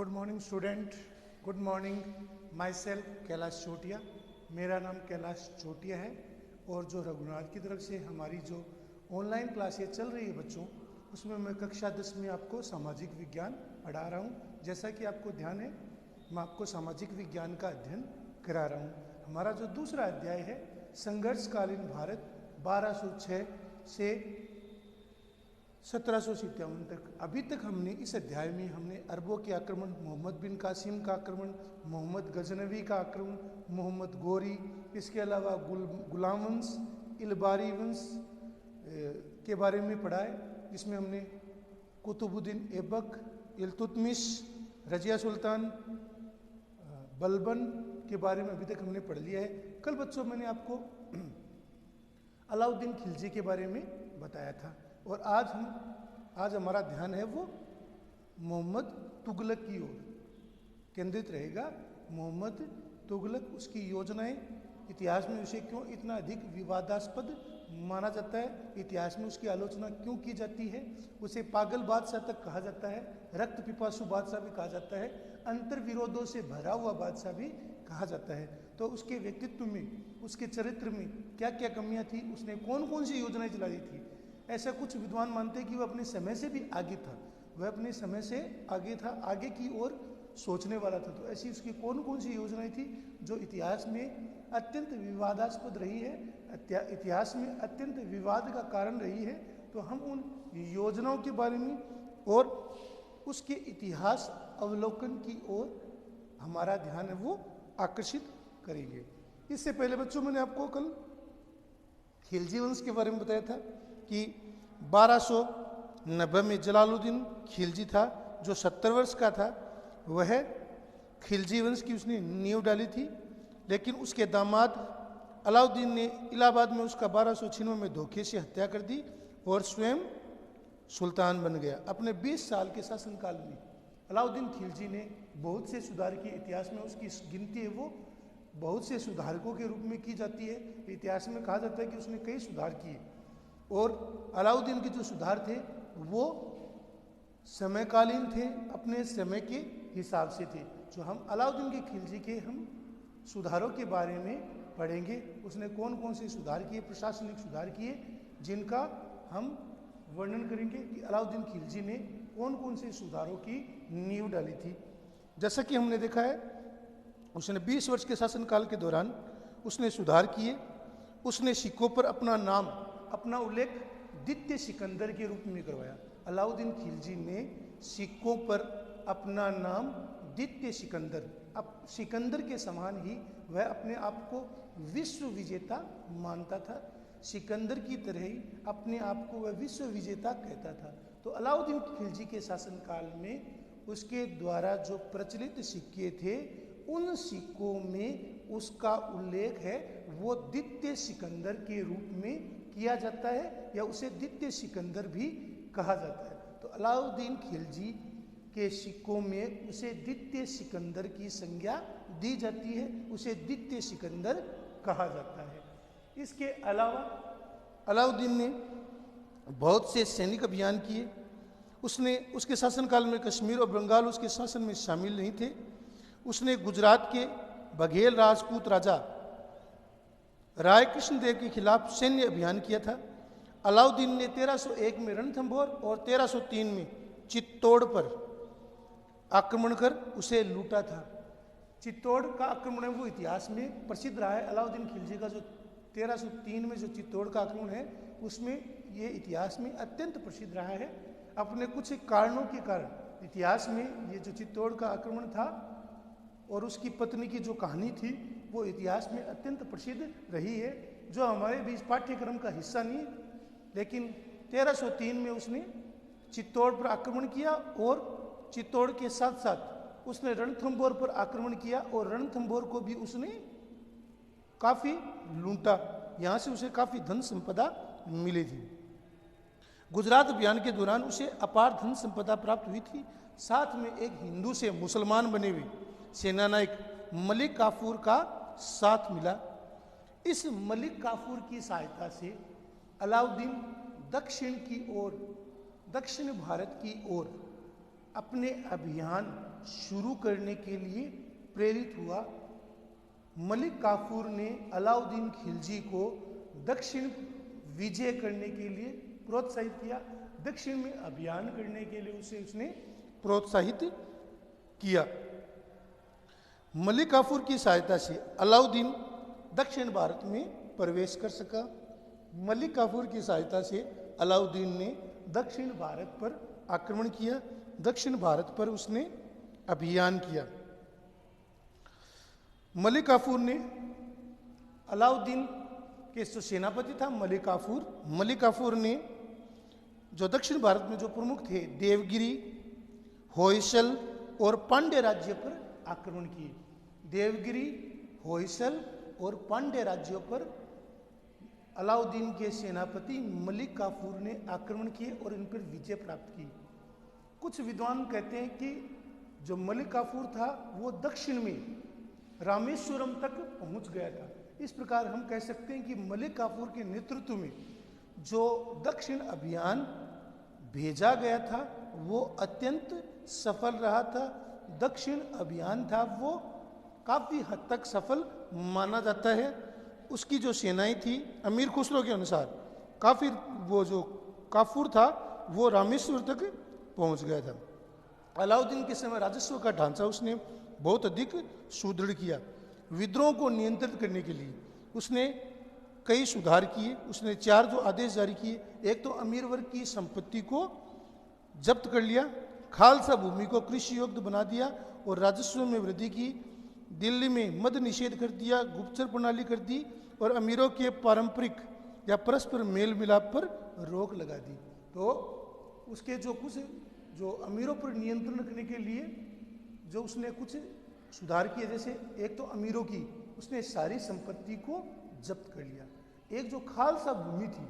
Good morning student, good morning. Myself Kailash Chotiya, मेरा नाम कैलाश चोटिया है। और जो रघुनाथ की तरफ से हमारी जो ऑनलाइन क्लासें चल रही है बच्चों, उसमें मैं कक्षा 10 में आपको सामाजिक विज्ञान पढ़ा रहा हूँ। जैसा कि आपको ध्यान है, मैं आपको सामाजिक विज्ञान का अध्ययन करा रहा हूँ। हमारा जो दूसरा अध्याय है संघर्षकालीन भारत 1206 से 1757 तक। अभी तक हमने इस अध्याय में अरबों के आक्रमण, मोहम्मद बिन कासिम का आक्रमण, मोहम्मद गजनवी का आक्रमण, मोहम्मद गोरी, इसके अलावा गुलाम वंश, इलबारी वंश के बारे में पढ़ा है, जिसमें हमने कुतुबुद्दीन ऐबक, इल्तुतमिश, रजिया सुल्तान, बलबन के बारे में अभी तक हमने पढ़ लिया है। कल बच्चों मैंने आपको अलाउद्दीन खिलजी के बारे में बताया था, और आज हमारा ध्यान है वो मोहम्मद तुगलक की ओर केंद्रित रहेगा। मोहम्मद तुगलक, उसकी योजनाएं, इतिहास में उसे क्यों इतना अधिक विवादास्पद माना जाता है, इतिहास में उसकी आलोचना क्यों की जाती है, उसे पागल बादशाह तक कहा जाता है, रक्त पिपासु बादशाह भी कहा जाता है, अंतर विरोधों से भरा हुआ बादशाह भी कहा जाता है। तो उसके व्यक्तित्व में, उसके चरित्र में क्या क्या कमियां थी, उसने कौन कौन सी योजनाएं चलाई थी, ऐसा कुछ विद्वान मानते हैं कि वह अपने समय से भी आगे था, वह अपने समय से आगे था, आगे की ओर सोचने वाला था। तो ऐसी उसकी कौन कौन सी योजनाएं थी जो इतिहास में अत्यंत विवादास्पद रही है, इतिहास में अत्यंत विवाद का कारण रही है। तो हम उन योजनाओं के बारे में और उसके इतिहास अवलोकन की ओर हमारा ध्यान है वो आकर्षित करेंगे। इससे पहले बच्चों मैंने आपको कल खिलजी वंश के बारे में बताया था कि 1290 में जलालुद्दीन खिलजी था, जो 70 वर्ष का था। वह खिलजी वंश की उसने नींव डाली थी, लेकिन उसके दामाद अलाउद्दीन ने इलाहाबाद में उसका 1296 में धोखे से हत्या कर दी और स्वयं सुल्तान बन गया। अपने 20 साल के शासनकाल में अलाउद्दीन खिलजी ने बहुत से सुधार किए। इतिहास में उसकी गिनती है वो बहुत से सुधारकों के रूप में की जाती है। इतिहास में कहा जाता है कि उसने कई सुधार किए, और अलाउद्दीन के जो सुधार थे वो समयकालीन थे, अपने समय के हिसाब से थे। जो हम अलाउद्दीन के खिलजी के हम सुधारों के बारे में पढ़ेंगे, उसने कौन कौन से सुधार किए, प्रशासनिक सुधार किए, जिनका हम वर्णन करेंगे कि अलाउद्दीन खिलजी ने कौन कौन से सुधारों की नींव डाली थी। जैसा कि हमने देखा है, उसने 20 वर्ष के शासनकाल के दौरान उसने सुधार किए। उसने सिक्कों पर अपना नाम, अपना उल्लेख द्वितीय सिकंदर के रूप में करवाया। अलाउद्दीन खिलजी ने सिक्कों पर अपना नाम द्वितीय सिकंदर, अब सिकंदर के समान ही वह अपने आप को विश्व विजेता मानता था। सिकंदर की तरह ही अपने आप को वह विश्व विजेता कहता था। तो अलाउद्दीन खिलजी के शासनकाल में उसके द्वारा जो प्रचलित सिक्के थे, उन सिक्कों में उसका उल्लेख है वो द्वितीय सिकंदर के रूप में किया जाता है, या उसे द्वितीय सिकंदर भी कहा जाता है। तो अलाउद्दीन खिलजी के सिक्कों में उसे द्वितीय सिकंदर की संज्ञा दी जाती है, उसे द्वितीय सिकंदर कहा जाता है। इसके अलावा अलाउद्दीन ने बहुत से सैनिक अभियान किए। उसके शासनकाल में कश्मीर और बंगाल उसके शासन में शामिल नहीं थे। उसने गुजरात के बघेल राजपूत राजा राय कृष्ण देव के खिलाफ सैन्य अभियान किया था। अलाउद्दीन ने 1301 में रणथंभौर और 1303 में चित्तौड़ पर आक्रमण कर उसे लूटा था। चित्तौड़ का आक्रमण है वो इतिहास में प्रसिद्ध रहा है। अलाउद्दीन खिलजी का जो 1303 में जो चित्तौड़ का आक्रमण है, उसमें ये इतिहास में अत्यंत प्रसिद्ध रहा है। अपने कुछ कारणों के कारण इतिहास में ये जो चित्तौड़ का आक्रमण था और उसकी पत्नी की जो कहानी थी, वो इतिहास में अत्यंत प्रसिद्ध रही है, जो हमारे बीच पाठ्यक्रम का हिस्सा नहीं है। लेकिन 1303 में उसने चित्तौड़ पर आक्रमण किया, और चित्तौड़ के साथ साथ उसने रणथंभौर पर आक्रमण किया, और रणथंभौर को भी उसने काफ़ी लूटा। यहाँ से उसे काफ़ी धन संपदा मिली थी। गुजरात अभियान के दौरान उसे अपार धन संपदा प्राप्त हुई थी। साथ में एक हिंदू से मुसलमान बने हुए सेनानायक मलिक काफूर का साथ मिला। इस मलिक काफूर की सहायता से अलाउद्दीन दक्षिण भारत की ओर अपने अभियान शुरू करने के लिए प्रेरित हुआ। मलिक काफूर ने अलाउद्दीन खिलजी को दक्षिण विजय करने के लिए प्रोत्साहित किया, दक्षिण में अभियान करने के लिए उसने प्रोत्साहित किया। मलिक काफूर की सहायता से अलाउद्दीन दक्षिण भारत में प्रवेश कर सका। मलिक काफूर की सहायता से अलाउद्दीन ने दक्षिण भारत पर आक्रमण किया, दक्षिण भारत पर उसने अभियान किया। मलिक काफूर ने अलाउद्दीन के जो सेनापति था मलिक काफूर ने जो दक्षिण भारत में जो प्रमुख थे देवगिरी, होयसल और पांड्य राज्य पर आक्रमण किए। देवगिरी, होयसल और पांड्य राज्यों पर अलाउद्दीन के सेनापति मलिक काफूर ने आक्रमण किए और इन पर विजय प्राप्त की। कुछ विद्वान कहते हैं कि जो मलिक काफूर था वो दक्षिण में रामेश्वरम तक पहुंच गया था। इस प्रकार हम कह सकते हैं कि मलिक काफूर के नेतृत्व में जो दक्षिण अभियान भेजा गया था वो अत्यंत सफल रहा था। दक्षिण अभियान था वो काफ़ी हद तक सफल माना जाता है। उसकी जो सेनाएं थी अमीर खुसरो के अनुसार काफ़ी वो जो काफूर था वो रामेश्वर तक पहुंच गया था। अलाउद्दीन के समय राजस्व का ढांचा उसने बहुत अधिक सुदृढ़ किया। विद्रोह को नियंत्रित करने के लिए उसने कई सुधार किए। उसने 4 जो आदेश जारी किए, एक तो अमीर वर्ग की संपत्ति को जब्त कर लिया, खालसा भूमि को कृषि योग्य बना दिया और राजस्व में वृद्धि की। दिल्ली में मद निषेध कर दिया, गुप्तचर प्रणाली कर दी और अमीरों के पारंपरिक या परस्पर मेल मिलाप पर रोक लगा दी। तो उसके जो कुछ जो अमीरों पर नियंत्रण रखने के लिए जो उसने कुछ सुधार किए, जैसे एक तो अमीरों की उसने सारी संपत्ति को जब्त कर लिया। एक जो खालसा भूमि थी,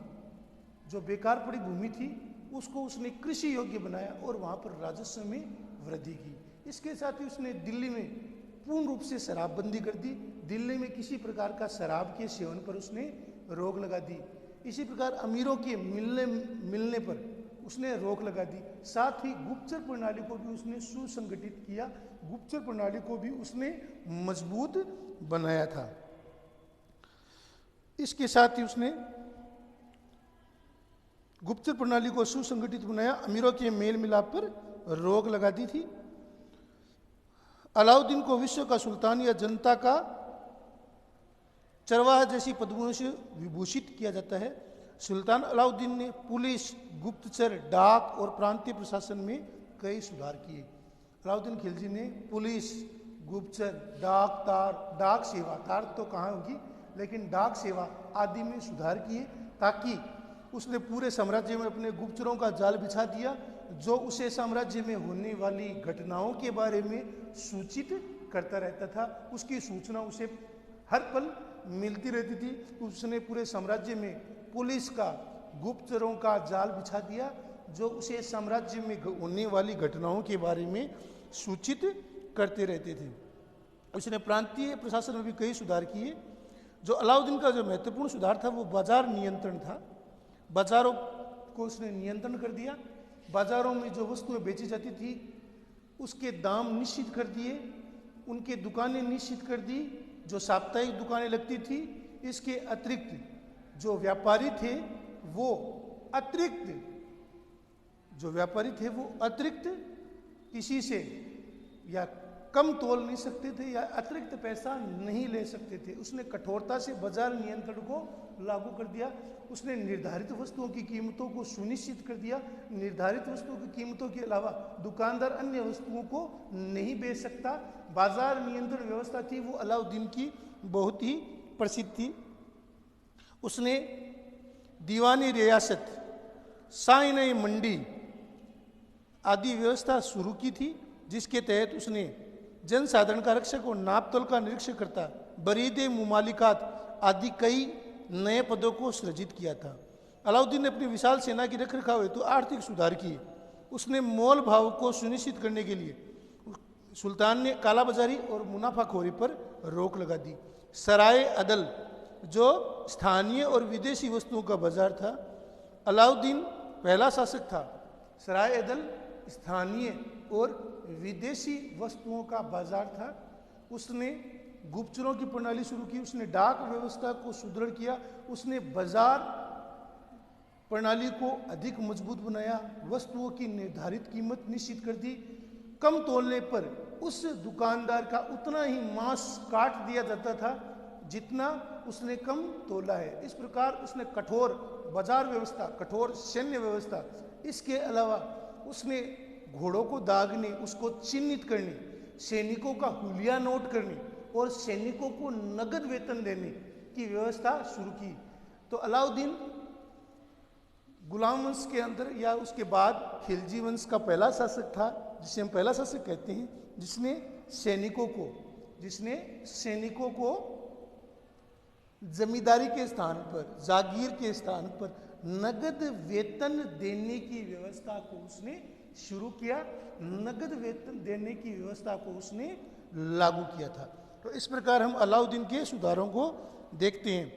जो बेकार पड़ी भूमि थी, उसको उसने कृषि योग्य बनाया और वहाँ पर राजस्व में वृद्धि की। इसके साथ ही उसने दिल्ली में पूर्ण रूप से शराबबंदी कर दी। दिल्ली में किसी प्रकार का शराब के सेवन पर उसने रोक लगा दी। इसी प्रकार अमीरों के मिलने पर उसने रोक लगा दी। साथ ही गुप्तचर प्रणाली को भी उसने सुसंगठित किया, गुप्तचर प्रणाली को भी उसने मजबूत बनाया था। इसके साथ ही उसने गुप्तचर प्रणाली को सुसंगठित बनाया, अमीरों के मेल मिलाप पर रोक लगा दी थी। अलाउद्दीन को विश्व का सुल्तान या जनता का चरवाहा जैसी पदवियों से विभूषित किया जाता है। सुल्तान अलाउद्दीन ने पुलिस, गुप्तचर, डाक और प्रांतीय प्रशासन में कई सुधार किए। अलाउद्दीन खिलजी ने पुलिस, गुप्तचर, डाक सेवा, तार तो कहाँ होगी, लेकिन डाक सेवा आदि में सुधार किए, ताकि उसने पूरे साम्राज्य में अपने गुप्तचरों का जाल बिछा दिया, जो उसे साम्राज्य में होने वाली घटनाओं के बारे में सूचित करता रहता था। उसकी सूचना उसे हर पल मिलती रहती थी। उसने पूरे साम्राज्य में पुलिस का, गुप्तचरों का जाल बिछा दिया, जो उसे साम्राज्य में होने वाली घटनाओं के बारे में सूचित करते रहते थे। उसने प्रांतीय प्रशासन में भी कई सुधार किए। जो अलाउद्दीन का जो महत्वपूर्ण सुधार था वो बाजार नियंत्रण था। बाजारों को उसने नियंत्रण कर दिया। बाजारों में जो वस्तुएं बेची जाती थी उसके दाम निश्चित कर दिए, उनके दुकानें निश्चित कर दी, जो साप्ताहिक दुकानें लगती थी। इसके अतिरिक्त जो व्यापारी थे वो अतिरिक्त किसी से या कम तोल नहीं सकते थे या अतिरिक्त पैसा नहीं ले सकते थे। उसने कठोरता से बाजार नियंत्रण को लागू कर दिया। उसने निर्धारित वस्तुओं की कीमतों को सुनिश्चित कर दिया। निर्धारित वस्तुओं की कीमतों के अलावा दुकानदार अन्य वस्तुओं को नहीं बेच सकता। बाजार नियंत्रण व्यवस्था थी वो अलाउद्दीन की बहुत ही प्रसिद्ध थी। उसने दीवानी रियासत, साइनई मंडी आदि व्यवस्था शुरू की थी, जिसके तहत उसने जनसाधारण का रक्षक और नापतोल का निरीक्षण करता, बरीदे मुमालिकात आदि कई नए पदों को सृजित किया था। अलाउद्दीन ने अपनी विशाल सेना की रखरखाव हेतु आर्थिक सुधार किए। उसने मोल भाव को सुनिश्चित करने के लिए सुल्तान ने कालाबाजारी और मुनाफाखोरी पर रोक लगा दी। सराय अदल जो स्थानीय और विदेशी वस्तुओं का बाजार था, अलाउद्दीन पहला शासक था। सराय अदल स्थानीय और विदेशी वस्तुओं का बाजार था। उसने गुप्तचरों की प्रणाली शुरू की, उसने डाक व्यवस्था को सुदृढ़ किया, उसने बाजार प्रणाली को अधिक मजबूत बनाया, वस्तुओं की निर्धारित कीमत निश्चित कर दी, कम तोलने पर उस दुकानदार का उतना ही मांस काट दिया जाता था जितना उसने कम तोला है। इस प्रकार उसने कठोर बाजार व्यवस्था, कठोर सैन्य व्यवस्था, इसके अलावा उसने घोड़ों को दागने, उसको चिन्हित करने, सैनिकों का हुलिया नोट करने और सैनिकों को नगद वेतन देने की व्यवस्था शुरू की। तो अलाउद्दीन गुलाम वंश के अंदर या उसके बाद खिलजी वंश का पहला शासक था, जिसे हम पहला शासक कहते हैं, जिसने सैनिकों को जमींदारी के स्थान पर, जागीर के स्थान पर नगद वेतन देने की व्यवस्था को उसने शुरू किया, नगद वेतन देने की व्यवस्था को उसने लागू किया था। तो इस प्रकार हम अलाउद्दीन के सुधारों को देखते हैं।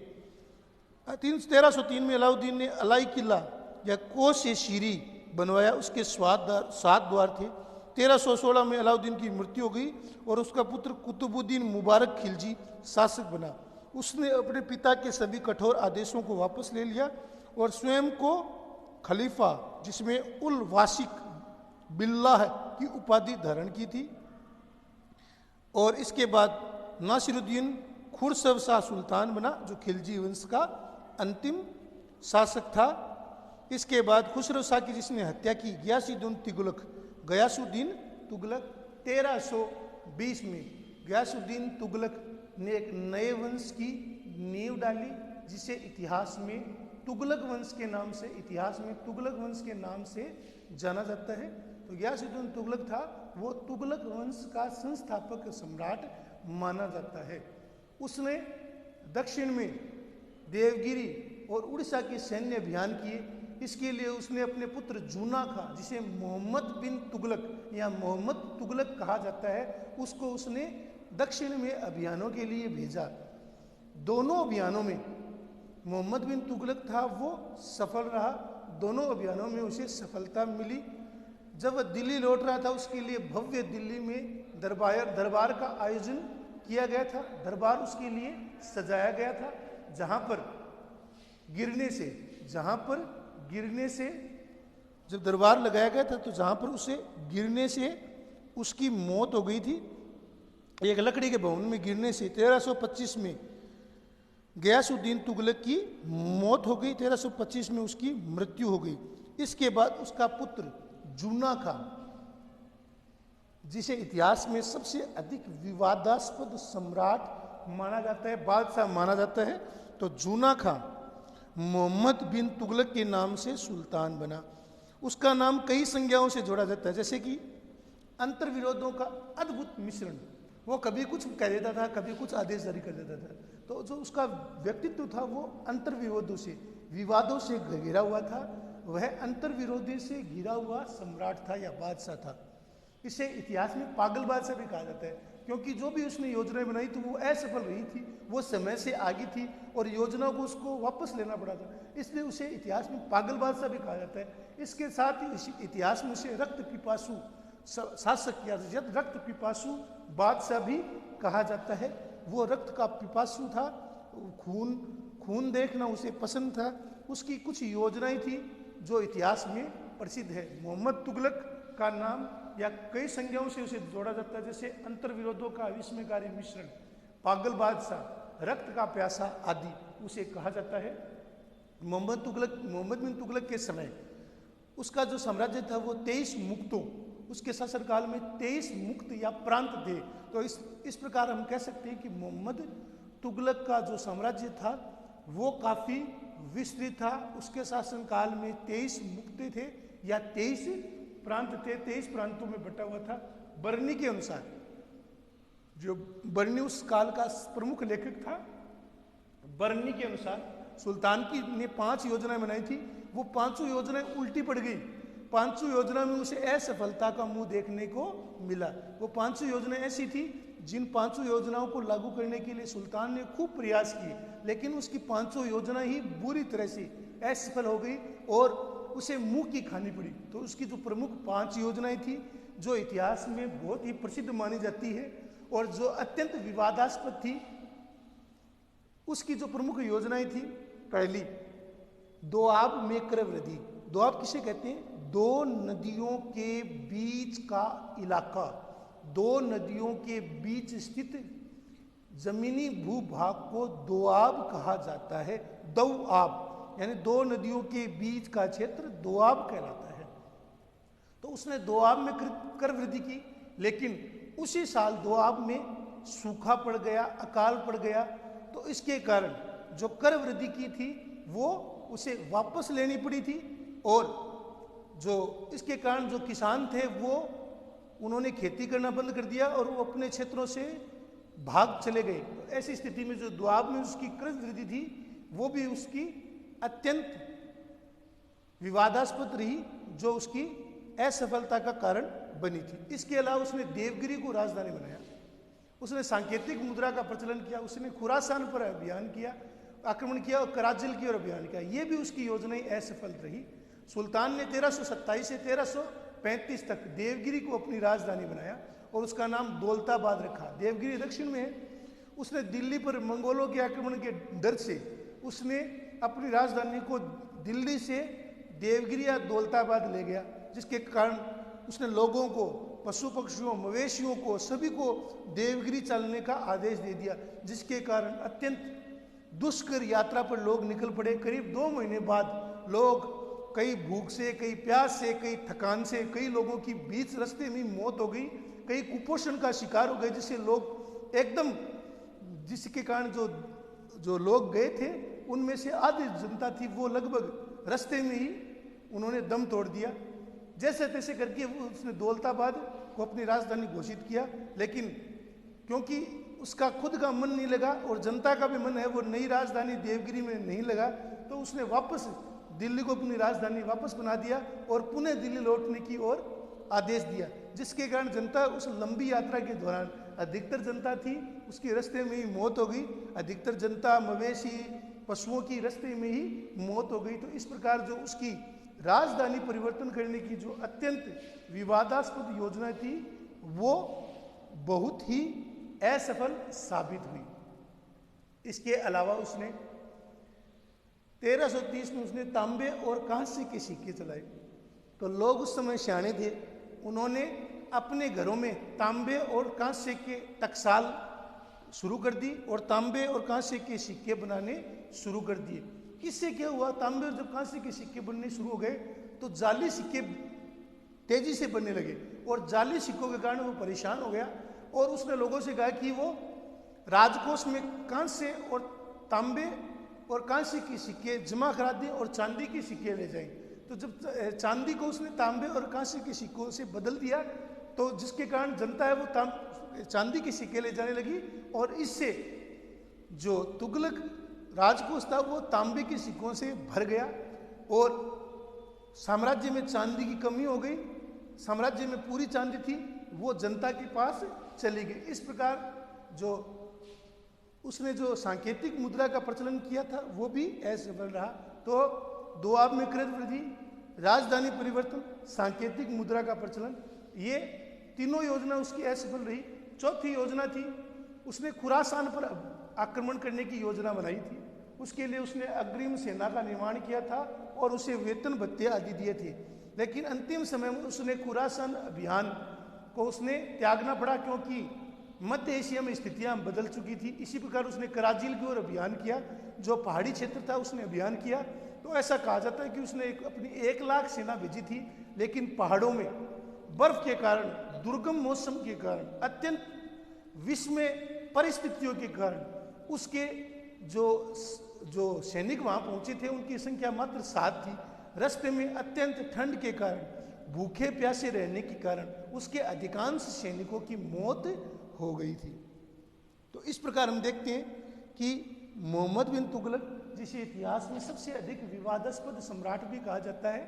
1303 में अलाउद्दीन ने अलाई किला या कोस ए शीरी बनवाया, उसके 7 द्वार थे। 1316 में अलाउद्दीन की मृत्यु हो गई और उसका पुत्र कुतुबुद्दीन मुबारक खिलजी शासक बना। उसने अपने पिता के सभी कठोर आदेशों को वापस ले लिया और स्वयं को खलीफा, जिसमें उल वासिक बिल्लाह की उपाधि धारण की थी। और इसके बाद नासिरुद्दीन खुरसब शाह सुल्तान बना, जो खिलजी वंश का अंतिम शासक था। इसके बाद खुसरो शाह की जिसने हत्या की, गयासुद्दीन तुगलक 1320 में गयासुद्दीन तुगलक ने एक नए वंश की नींव डाली, जिसे इतिहास में तुगलक वंश के नाम से, इतिहास में तुगलक वंश के नाम से जाना जाता है। तो गयासुद्दीन तुगलक था, वो तुगलक वंश का संस्थापक सम्राट माना जाता है। उसने दक्षिण में देवगिरी और उड़ीसा के सैन्य अभियान किए। इसके लिए उसने अपने पुत्र जूना खां, जिसे मोहम्मद बिन तुगलक या मोहम्मद तुगलक कहा जाता है, उसको उसने दक्षिण में अभियानों के लिए भेजा। दोनों अभियानों में मोहम्मद बिन तुगलक था, वो सफल रहा, दोनों अभियानों में उसे सफलता मिली। जब वह दिल्ली लौट रहा था, उसके लिए भव्य दिल्ली में दरबार का आयोजन किया गया था। दरबार उसके लिए सजाया गया था, जहाँ पर गिरने से जब दरबार लगाया गया था, तो जहाँ पर उसे गिरने से उसकी मौत हो गई थी, एक लकड़ी के भवन में गिरने से 1325 में गयासुद्दीन तुगलक की मौत हो गई, 1325 में उसकी मृत्यु हो गई। इसके बाद उसका पुत्र जूना खां, जिसे इतिहास में सबसे अधिक विवादास्पद सम्राट माना जाता है, बादशाह माना जाता है, तो जूना खां मोहम्मद बिन तुगलक के नाम से सुल्तान बना। उसका नाम कई संज्ञाओं से जोड़ा जाता है, जैसे कि अंतर्विरोधों का अद्भुत मिश्रण। वो कभी कुछ कह देता था, कभी कुछ आदेश जारी कर देता था। तो जो उसका व्यक्तित्व था, वो अंतर्विरोधों से, विवादों से घिरा हुआ था। वह अंतर्विरोधी से घिरा हुआ सम्राट था या बादशाह था। इसे इतिहास में पागल बादशाह भी कहा जाता है, क्योंकि जो भी उसने योजनाएं बनाई तो वो असफल रही थी, वो समय से आगे थी और योजना को उसको वापस लेना पड़ा था, इसलिए उसे इतिहास में पागल बादशाह भी कहा जाता है। इसके साथ ही इतिहास में उसे रक्त पिपासु शासक या रक्त पिपासु बादशाह भी कहा जाता है। वो रक्त का पिपासु था, खून देखना उसे पसंद था। उसकी कुछ योजनाएं थी जो इतिहास में प्रसिद्ध है। मोहम्मद तुगलक का नाम या कई संज्ञाओं से उसे जोड़ा जाता है, जैसे अंतर्विरोधों का विस्मयकारी मिश्रण, पागल बादशाह, रक्त का प्यासा आदि उसे कहा जाता है। मोहम्मद बिन तुगलक के समय उसका जो साम्राज्य था वो 23 मुक्तों, उसके शासनकाल में 23 मुक्त या प्रांत थे। तो इस प्रकार हम कह सकते हैं कि मोहम्मद तुगलक का जो साम्राज्य था वो काफ़ी विस्तृत था। उसके शासनकाल में 23 मुक्ते थे या 23 प्रांत थे, 23 प्रांतों में बटा हुआ था। बर्नी के अनुसार, जो बर्नी उस काल का प्रमुख लेखक था, बर्नी के अनुसार सुल्तान की ने 5 योजनाएं बनाई थी, वो 5 योजनाएं उल्टी पड़ गई। 5 योजना में उसे असफलता का मुंह देखने को मिला। वो 5 योजनाएं ऐसी थी जिन 5 योजनाओं को लागू करने के लिए सुल्तान ने खूब प्रयास किए, लेकिन उसकी 5 योजना ही बुरी तरह से असफल हो गई और उसे मुंह की खानी पड़ी। तो उसकी जो प्रमुख 5 योजनाएं थी, जो इतिहास में बहुत ही प्रसिद्ध मानी जाती है और जो अत्यंत विवादास्पद थी। उसकी जो प्रमुख योजनाएं थी, पहली दोआब में कर वृद्धि। दोआब किसे कहते हैं? दो नदियों के बीच का इलाका, दो नदियों के बीच स्थित जमीनी भूभाग को दोआब कहा जाता है। दोआब यानी दो नदियों के बीच का क्षेत्र दोआब कहलाता है। तो उसने दोआब में कर वृद्धि की, लेकिन उसी साल दोआब में सूखा पड़ गया, अकाल पड़ गया। तो इसके कारण जो कर वृद्धि की थी वो उसे वापस लेनी पड़ी थी, और जो इसके कारण जो किसान थे वो उन्होंने खेती करना बंद कर दिया और वो अपने क्षेत्रों से भाग चले गए। तो ऐसी स्थिति में जो दोआब में उसकी कर वृद्धि थी वो भी उसकी अत्यंत विवादास्पद रही, जो उसकी असफलता का कारण बनी थी। इसके अलावा उसने देवगिरी को राजधानी बनाया, उसने सांकेतिक मुद्रा का प्रचलन किया, उसने खुरासान पर अभियान किया, आक्रमण किया और कराजिल की ओर अभियान किया। ये भी उसकी योजनाएं असफल रही। सुल्तान ने 1327 से 1335 तक देवगिरी को अपनी राजधानी बनाया और उसका नाम दौलताबाद रखा। देवगिरी दक्षिण में है। उसने दिल्ली पर मंगोलों के आक्रमण के डर से उसने अपनी राजधानी को दिल्ली से देवगिरी या दौलताबाद ले गया, जिसके कारण उसने लोगों को, पशु पक्षियों, मवेशियों को, सभी को देवगिरी चलने का आदेश दे दिया, जिसके कारण अत्यंत दुष्कर यात्रा पर लोग निकल पड़े। करीब 2 महीने बाद लोग कई भूख से, कई प्यास से, कई थकान से, कई लोगों की बीच रास्ते में मौत हो गई, कई कुपोषण का शिकार हो गए, जिससे लोग एकदम, जिसके कारण जो लोग गए थे उनमें से आधी जनता थी वो लगभग रास्ते में ही उन्होंने दम तोड़ दिया। जैसे तैसे करके उसने दौलताबाद को अपनी राजधानी घोषित किया, लेकिन क्योंकि उसका खुद का मन नहीं लगा और जनता का भी मन है वो नई राजधानी देवगिरी में नहीं लगा, तो उसने वापस दिल्ली को अपनी राजधानी वापस बना दिया और पुनः दिल्ली लौटने की ओर आदेश दिया, जिसके कारण जनता उस लंबी यात्रा के दौरान, अधिकतर जनता थी उसके रास्ते में ही मौत हो गई, अधिकतर जनता, मवेशी, पशुओं की रास्ते में ही मौत हो गई। तो इस प्रकार जो उसकी राजधानी परिवर्तन करने की जो अत्यंत विवादास्पद योजना थी वो बहुत ही असफल साबित हुई। इसके अलावा उसने 1330 में उसने तांबे और कांसे के सिक्के चलाए। तो लोग उस समय सियाने थे, उन्होंने अपने घरों में तांबे और कांसे के टकसाल शुरू कर दी और तांबे और कांसे के सिक्के बनाने शुरू कर दिए। इससे क्या हुआ? तांबे और जब कांसे के सिक्के बनने शुरू हो गए तो जाली सिक्के तेजी से बनने लगे और जाली सिक्कों के कारण वो परेशान हो गया और उसने लोगों से कहा कि वो राजकोष में कांसे और तांबे और कांसे के सिक्के जमा करा दें और चांदी के सिक्के ले जाएं। तो जब चांदी को उसने तांबे और कांसे के सिक्कों से बदल दिया तो जिसके कारण जनता है वो चांदी के सिक्के ले जाने लगी और इससे जो तुगलक राजकोष था वो तांबे के सिक्कों से भर गया और साम्राज्य में चांदी की कमी हो गई। साम्राज्य में पूरी चांदी थी वो जनता के पास चली गई। इस प्रकार जो उसने जो सांकेतिक मुद्रा का प्रचलन किया था वो भी असफल रहा। तो दोआब में कर वृद्धि, राजधानी परिवर्तन, सांकेतिक मुद्रा का प्रचलन, ये तीनों योजना उसकी असफल रही। चौथी योजना थी उसने खुरासान पर आक्रमण करने की योजना बनाई थी। उसके लिए उसने अग्रिम सेना का निर्माण किया था और उसे वेतन भत्ते आदि दिए थे, लेकिन अंतिम समय में उसने खुरासान अभियान को उसने त्यागना पड़ा क्योंकि मध्य एशिया में स्थितियां बदल चुकी थी। इसी प्रकार उसने कराजिल की ओर अभियान किया, जो पहाड़ी क्षेत्र था उसने अभियान किया। तो ऐसा कहा जाता है कि उसने अपनी 1 लाख सेना भेजी थी, लेकिन पहाड़ों में बर्फ के कारण, दुर्गम मौसम के कारण, अत्यंत विषमय परिस्थितियों के कारण उसके जो सैनिक वहां पहुंचे थे उनकी संख्या मात्र 7 थी। रास्ते में अत्यंत ठंड के कारण, भूखे प्यासे रहने के कारण उसके अधिकांश सैनिकों की मौत हो गई थी। तो इस प्रकार हम देखते हैं कि मोहम्मद बिन तुगलक, जिसे इतिहास में सबसे अधिक विवादास्पद सम्राट भी कहा जाता है,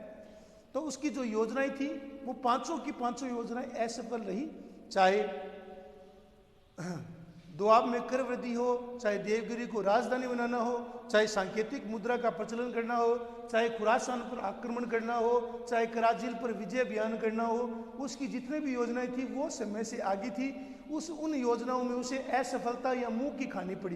तो उसकी जो योजनाएं थी वो पांचों की पांचों योजनाएं असफल रही। चाहे दोआब में कर वृद्धि हो, चाहे देवगिरी को राजधानी बनाना हो, चाहे सांकेतिक मुद्रा का प्रचलन करना हो, चाहे खुरासान पर आक्रमण करना हो, चाहे कराजिल पर विजय अभियान करना हो, उसकी जितने भी योजनाएं थी वो समय से आगे थी। उन योजनाओं में उसे असफलता या मुंह की खानी पड़ी।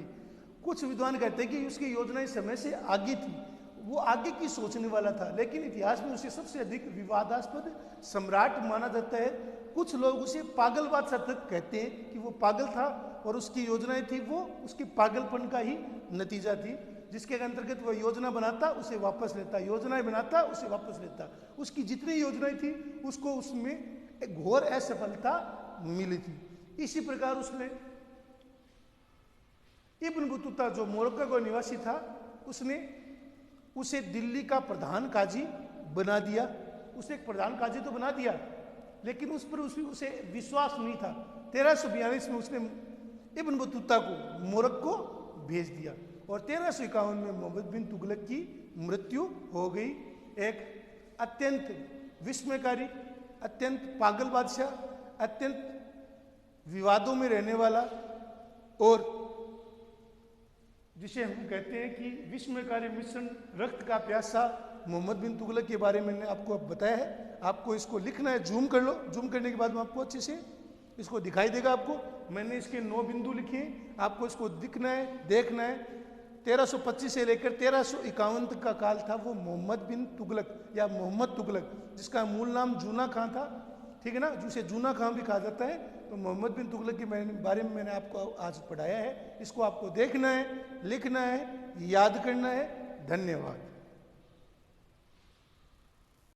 कुछ विद्वान कहते हैं कि उसकी योजनाएं समय से आगे थी, वो आगे की सोचने वाला था, लेकिन इतिहास में उसे सबसे अधिक विवादास्पद सम्राट माना जाता है। कुछ लोग उसे पागलवाद तक कहते हैं कि वो पागल था और उसकी योजनाएं थी वो उसके पागलपन का ही नतीजा थी, जिसके अंतर्गत वह योजना बनाता उसे वापस लेता, योजनाएं बनाता उसे वापस लेता। उसकी जितनी योजनाएं थी उसको उसमें एक घोर असफलता मिली थी। इसी प्रकार उसने इब्न बतूता जो मोरक्को का निवासी था, उसने उसे दिल्ली का प्रधान काजी बना दिया। उसे एक प्रधान काजी तो बना दिया, लेकिन उस पर उसे विश्वास नहीं था। 1342 में उसने इब्न बतूता को मोरक्को भेज दिया और 1351 में मोहम्मद बिन तुगलक की मृत्यु हो गई। एक अत्यंत विस्मयकारी, अत्यंत पागल बादशाह, अत्यंत विवादों में रहने वाला, और जिसे हम कहते हैं कि विस्मयकारी मिश्रण, रक्त का प्यासा मोहम्मद बिन तुगलक के बारे में मैंने आपको अब बताया है। आपको इसको लिखना है, जूम कर लो, जूम करने के बाद में आपको अच्छे से इसको दिखाई देगा। आपको मैंने इसके 9 बिंदु लिखे हैं, आपको इसको दिखना है, देखना है। 1325 से लेकर 1351 तक का काल था वो मोहम्मद बिन तुगलक या मोहम्मद तुगलक, जिसका मूल नाम जूना खां था, ठीक है ना, जिसे जूना खां भी कहा जाता है। तो मोहम्मद बिन तुगलक के बारे में मैंने आपको आज पढ़ाया है। इसको आपको देखना है, लिखना है, याद करना है। धन्यवाद।